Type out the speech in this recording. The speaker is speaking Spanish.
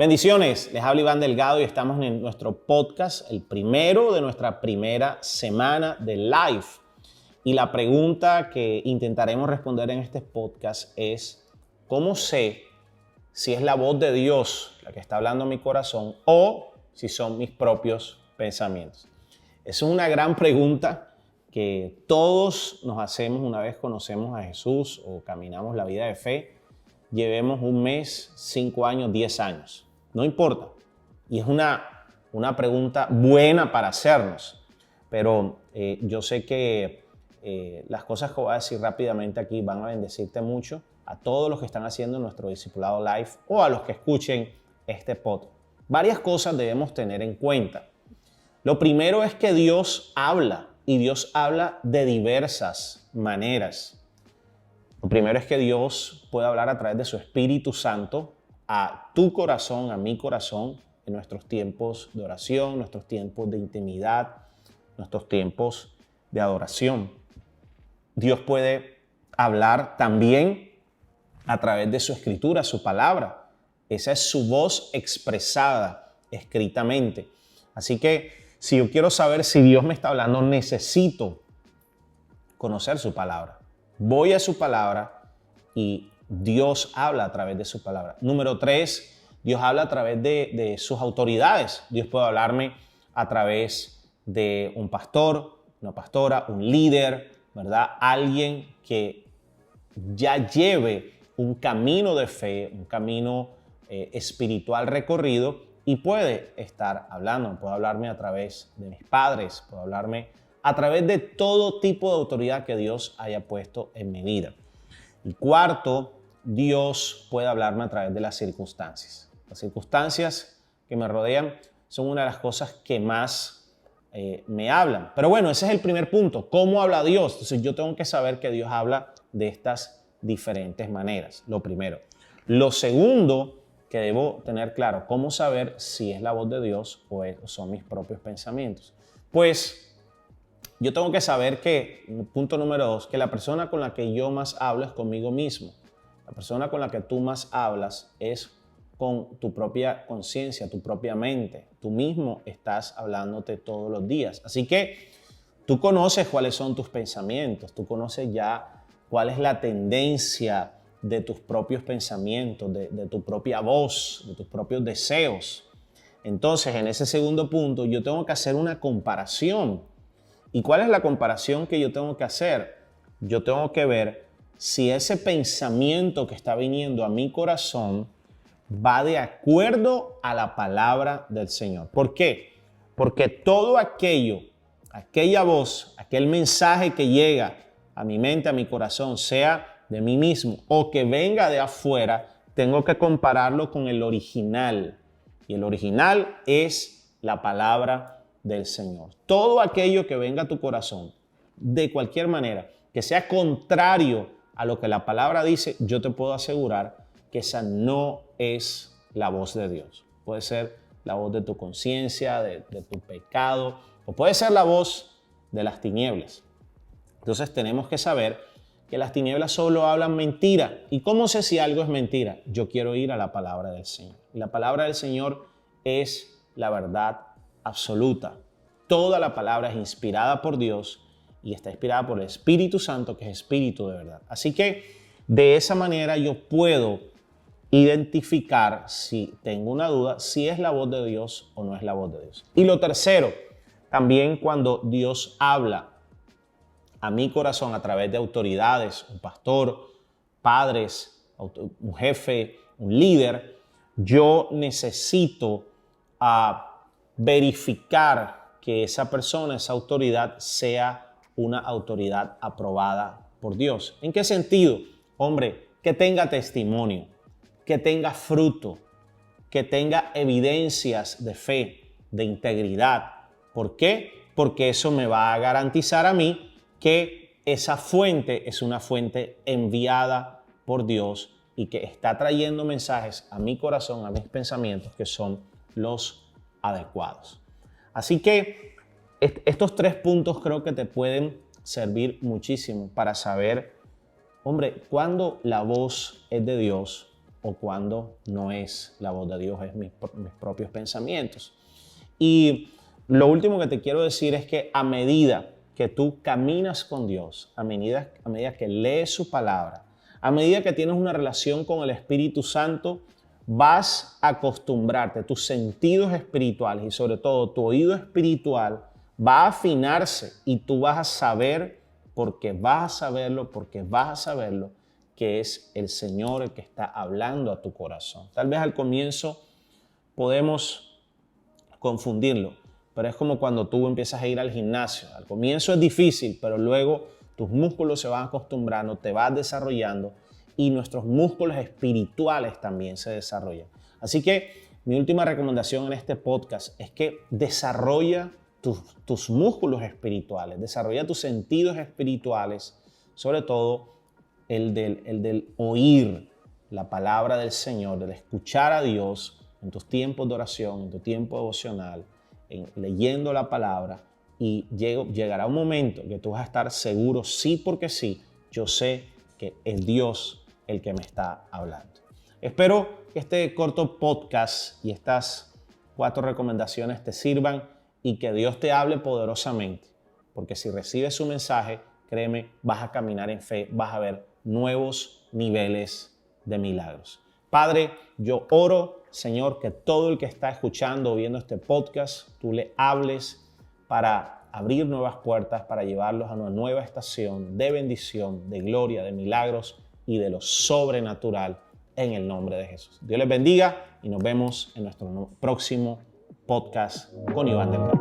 Bendiciones, les habla Iván Delgado y estamos en nuestro podcast, el primero de nuestra primera semana de live. Y la pregunta que intentaremos responder en este podcast es: ¿cómo sé si es la voz de Dios la que está hablando a mi corazón o si son mis propios pensamientos? Es una gran pregunta que todos nos hacemos una vez conocemos a Jesús o caminamos la vida de fe. Llevemos un mes, 5 años, 10 años. No importa. Y es una pregunta buena para hacernos. Pero yo sé que las cosas que voy a decir rápidamente aquí van a bendecirte mucho a todos los que están haciendo nuestro discipulado live o a los que escuchen este podcast. Varias cosas debemos tener en cuenta. Lo primero es que Dios habla y Dios habla de diversas maneras. Lo primero es que Dios puede hablar a través de su Espíritu Santo a tu corazón, a mi corazón, en nuestros tiempos de oración, nuestros tiempos de intimidad, nuestros tiempos de adoración. Dios puede hablar también a través de su Escritura, su palabra. Esa es su voz expresada escritamente. Así que si yo quiero saber si Dios me está hablando, necesito conocer su palabra. Voy a su palabra y Dios habla a través de su palabra. Número 3, Dios habla a través de sus autoridades. Dios puede hablarme a través de un pastor, una pastora, un líder, ¿verdad? Alguien que ya lleve un camino de fe, un camino espiritual recorrido y puede estar hablando. Puede hablarme a través de mis padres, puede hablarme a través de todo tipo de autoridad que Dios haya puesto en mi vida. Y cuarto, Dios puede hablarme a través de las circunstancias. Las circunstancias que me rodean son una de las cosas que más me hablan. Pero bueno, ese es el primer punto. ¿Cómo habla Dios? Entonces yo tengo que saber que Dios habla de estas diferentes maneras, lo primero. Lo segundo que debo tener claro, ¿cómo saber si es la voz de Dios o son mis propios pensamientos? Pues yo tengo que saber que, punto número 2, que la persona con la que yo más hablo es conmigo mismo. La persona con la que tú más hablas es con tu propia conciencia, tu propia mente. Tú mismo estás hablándote todos los días. Así que tú conoces cuáles son tus pensamientos, tú conoces ya cuál es la tendencia de tus propios pensamientos, de tu propia voz, de tus propios deseos. Entonces, en ese segundo punto, yo tengo que hacer una comparación. ¿Y cuál es la comparación que yo tengo que hacer? Yo tengo que ver si ese pensamiento que está viniendo a mi corazón va de acuerdo a la palabra del Señor. ¿Por qué? Porque todo aquello, aquella voz, aquel mensaje que llega a mi mente, a mi corazón, sea de mí mismo o que venga de afuera, tengo que compararlo con el original. Y el original es la palabra del Señor. Todo aquello que venga a tu corazón, de cualquier manera, que sea contrario a lo que la palabra dice, yo te puedo asegurar que esa no es la voz de Dios. Puede ser la voz de tu conciencia, de tu pecado, o puede ser la voz de las tinieblas. Entonces tenemos que saber que las tinieblas solo hablan mentira. ¿Y cómo sé si algo es mentira? Yo quiero ir a la palabra del Señor. Y la palabra del Señor es la verdad absoluta. Toda la palabra es inspirada por Dios y está inspirada por el Espíritu Santo, que es espíritu de verdad. Así que de esa manera yo puedo identificar, si tengo una duda, si es la voz de Dios o no es la voz de Dios. Y lo tercero, también cuando Dios habla a mi corazón a través de autoridades, un pastor, padres, un jefe, un líder, yo necesito verificar que esa persona, esa autoridad, sea una autoridad aprobada por Dios. ¿En qué sentido? Hombre, que tenga testimonio, que tenga fruto, que tenga evidencias de fe, de integridad. ¿Por qué? Porque eso me va a garantizar a mí que esa fuente es una fuente enviada por Dios y que está trayendo mensajes a mi corazón, a mis pensamientos, que son los adecuados. Así que estos 3 puntos creo que te pueden servir muchísimo para saber, hombre, cuándo la voz es de Dios o cuando no es la voz de Dios, es mis propios pensamientos. Y lo último que te quiero decir es que a medida que tú caminas con Dios, a medida que lees su palabra, a medida que tienes una relación con el Espíritu Santo, vas a acostumbrarte, tus sentidos espirituales y sobre todo tu oído espiritual va a afinarse y tú vas a saber, porque vas a saberlo, que es el Señor el que está hablando a tu corazón. Tal vez al comienzo podemos confundirlo, pero es como cuando tú empiezas a ir al gimnasio. Al comienzo es difícil, pero luego tus músculos se van acostumbrando, te vas desarrollando y nuestros músculos espirituales también se desarrollan. Así que mi última recomendación en este podcast es que desarrolla tus músculos espirituales, desarrolla tus sentidos espirituales, sobre todo el del oír la palabra del Señor, del escuchar a Dios en tus tiempos de oración, en tu tiempo devocional, leyendo la palabra, y llegará un momento que tú vas a estar seguro, sí, porque sí, yo sé que es Dios el que me está hablando. Espero que este corto podcast y estas 4 recomendaciones te sirvan y que Dios te hable poderosamente, porque si recibes su mensaje, créeme, vas a caminar en fe, vas a ver nuevos niveles de milagros. Padre, yo oro, Señor, que todo el que está escuchando o viendo este podcast, tú le hables para abrir nuevas puertas, para llevarlos a una nueva estación de bendición, de gloria, de milagros y de lo sobrenatural en el nombre de Jesús. Dios les bendiga y nos vemos en nuestro próximo podcast con Iván Delgado.